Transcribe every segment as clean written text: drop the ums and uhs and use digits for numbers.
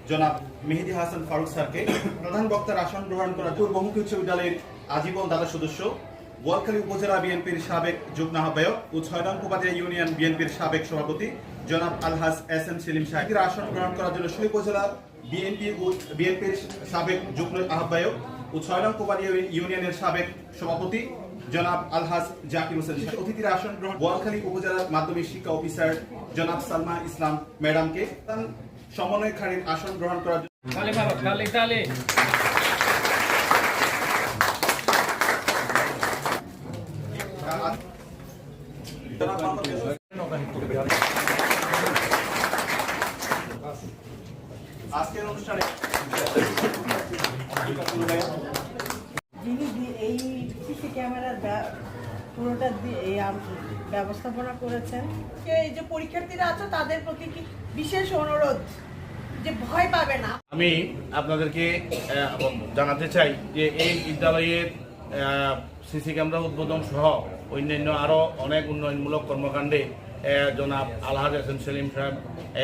জনাব মেহেদী হাসান ফারুক স্যারকে প্রধান বক্তার আসন গ্রহণ করা বহুমুখী উচ্চ বিদ্যালয়ের আজীবন দাতা সদস্য, বোয়ালখালী উপজেলা বিএনপির সাবেক যুগ্ম আহ্বায়ক ও ৬ নং কুপাদিয়া ইউনিয়ন বিএনপির সাবেক সভাপতি জনাব আলহাজ এস.এম. সেলিম সাহেবের আসন গ্রহণ করার জন্য সেই উপজেলা বিএনপির সাবেক যুগ্ম আহ্বায়ক ও ৬ নং কুপাদিয়া ইউনিয়নের সাবেক সভাপতি জনাব আলহাজ জাকির হোসেন। অতিথির আসন গ্রহণ বোয়ালখালী উপজেলার মাধ্যমিক শিক্ষা অফিসার জনাব সালমা ইসলাম ম্যাডামকে সমন্বয়কারীর আসন গ্রহণ করার জন্য আজকের অনুষ্ঠানে যিনি এই সিসি ক্যামেরার পুরোটা ব্যবস্থাপনা করেছেন, এই যে পরীক্ষার্থীরা আছে তাদের প্রতি কি বিশেষ অনুরোধ যে ভয় পাবে না। আমি আপনাদেরকে জানাতে চাই যে এই বিদ্যালয়ের সিসি ক্যামেরা উদ্বোধন সহ অন্যান্য আরও অনেক উন্নয়নমূলক কর্মকাণ্ডে জনাব আলহাজ এস.এম. সেলিম সাহেব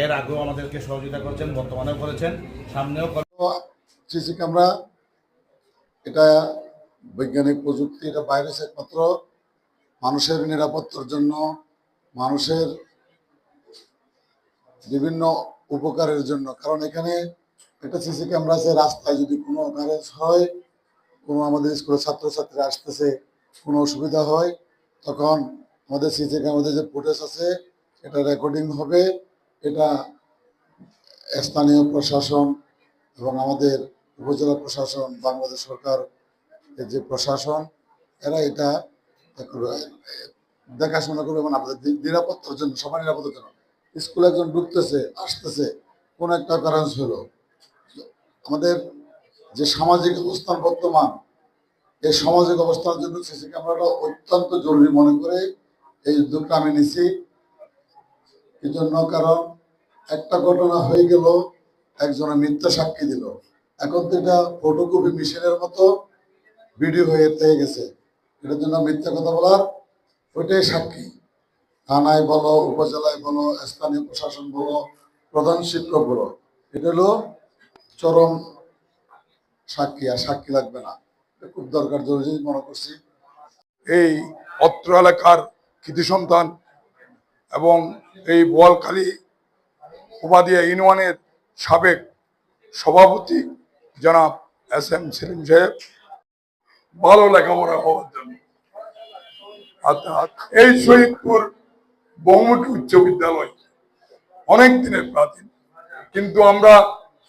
এর আগেও আমাদেরকে সহযোগিতা করছেন, বর্তমানেও করেছেন, সামনেও সিসি ক্যামেরা এটা বৈজ্ঞানিক প্রযুক্তি, এটা বাইরে একমাত্র মানুষের নিরাপত্তার জন্য, মানুষের বিভিন্ন উপকারের জন্য। কারণ এখানে একটা সিসি ক্যামেরা আছে, রাস্তায় যদি কোনো গ্যারেজ হয়, কোনো আমাদের স্কুলের ছাত্রছাত্রীরা আসতেছে, কোনো অসুবিধা হয়, তখন আমাদের সিসি ক্যামেরাতে যে ফুটেজ আছে এটা রেকর্ডিং হবে। এটা স্থানীয় প্রশাসন এবং আমাদের উপজেলা প্রশাসন, বাংলাদেশ সরকার যে প্রশাসন, এরা এটা দেখাশোনা করবে এবং আমাদের নিরাপত্তার জন্য, সবার নিরাপত্তার জন্য। স্কুলে একজন ঢুকতেছে, আসতেছে, কোন একটা কারণ হলো, আমাদের যে সামাজিক অবস্থান বর্তমান, এই সামাজিক অবস্থার জন্য সিসি ক্যামেরাটা অত্যন্ত জরুরি মনে করে এই উদ্যোগটা আমি নিছি। এই জন্য কারণ একটা ঘটনা হয়ে গেল, একজনের মিথ্যা সাক্ষী দিল, এখন তো এটা ফটোকপি মেশিনের মতো ভিডিও হয়ে গেছে। এটার জন্য মিথ্যা কথা বলার ওইটাই সাক্ষী। থানায় বলো, উপজেলায় বলো, স্থানীয় প্রশাসন বলো, প্রধান শিক্ষক বলো, এটা হলো চরম সাক্ষী, আর সাক্ষী লাগবে না। এটা খুব দরকার, জরুরি মনে করছি। এই অত্র এলাকার কৃতি সন্তান এবং এই বোয়ালখালী কুপাদিয়া ইউনিয়নের সাবেক সভাপতি জনাব এস.এম. সেলিম সাহেব ভালো লেখাপড়া হওয়ার জন্য এই শহীদপুর বহুমুখী উচ্চ বিদ্যালয় অনেক দিনের প্রাচীন, কিন্তু আমরা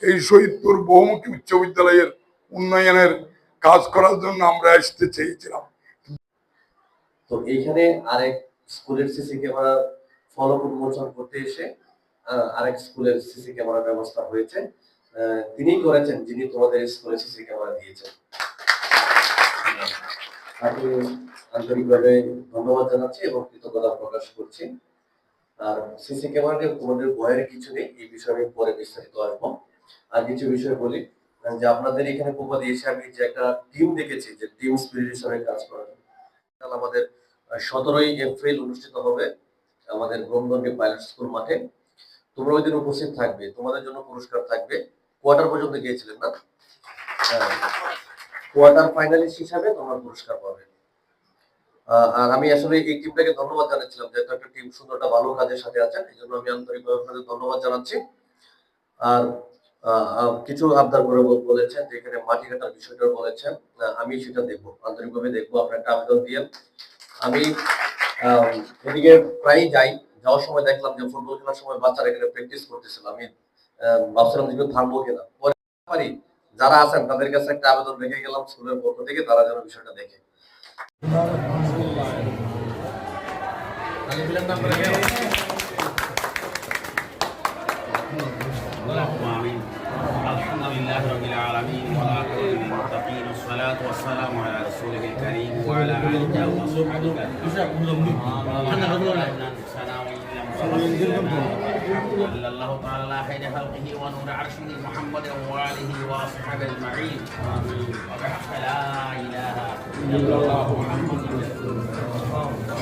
এই শহীদপুর বহুমুখী উচ্চ বিদ্যালয়ের উন্নয়নের কাজ করার জন্য আমরা আসতে চেয়েছিলাম। তো এইখানে আরেক স্কুলের সিসি ক্যামেরা ফলক উন্মোচন করতে এসে আরেক স্কুলের সিসি ক্যামেরা ব্যবস্থা হয়েছে, তিনি করেছেন যিনি তোমাদের স্কুলে সিসি ক্যামেরা দিয়েছেন। তাকে আন্তরিকভাবে ধন্যবাদ জানাচ্ছি এবং কৃতজ্ঞতা প্রকাশ করছি। আর সিসি ক্যামেরাতে তোমাদের ভয়ের কিছু নেই, এই বিষয়ে পরে বিস্তারিত আসবো। আর কিছু বিষয় বলি যে আপনাদের এখানে কুপাদিয়া এসে আমি যে একটা টিম দেখেছি, যে টিম স্পিরিট হিসেবে কাজ করার আমাদের 17ই এপ্রিল অনুষ্ঠিত হবে আমাদের গ্রামগঞ্জে পাইলট স্কুল মাঠে। তোমরা ওই দিন উপস্থিত থাকবে, তোমাদের জন্য পুরস্কার থাকবে। কোয়ার্টার পর্যন্ত গিয়েছিলেন না? কোয়ার্টার ফাইনালিস্ট হিসাবে তোমরা পুরস্কার পাবে। আর আমি আসলে এই টিমটাকে ধন্যবাদ জানাচ্ছিলাম যে একটা টিম সুন্দরটা ভালো কাজের সাথে আছেন, এই জন্য আমি আন্তরিকভাবে আপনাদের ধন্যবাদ জানাচ্ছি। আর কিছু আবদার করে বলেছেন যে এখানে মাটি কাটার বিষয়টা বলেছেন, আমি সেটা দেখবো, আন্তরিকভাবে দেখবো। আপনার একটা আবেদন দিয়ে আমি এদিকে প্রায় যাই, যাওয়ার সময় দেখলাম যে ফুটবল খেলার সময় বাচ্চারা এখানে প্র্যাকটিস করতেছিল। আমি ভাবছিলাম যে থামবো কিনা, পরে পারি যারা আছেন তাদের কাছে একটা আবেদন রেখে গেলাম স্কুলের পক্ষ থেকে, তারা যেন বিষয়টা দেখে। لله رب العالمين والعاقبة للمتقين والصلاة والسلام على رسوله الكريم وعلى آله وصحبه الله تعالى لا خير خلقه ونور عرشه محمد وآله وأصحابه أجمعين وبحق لا إله إلا الله محمد رسول الله.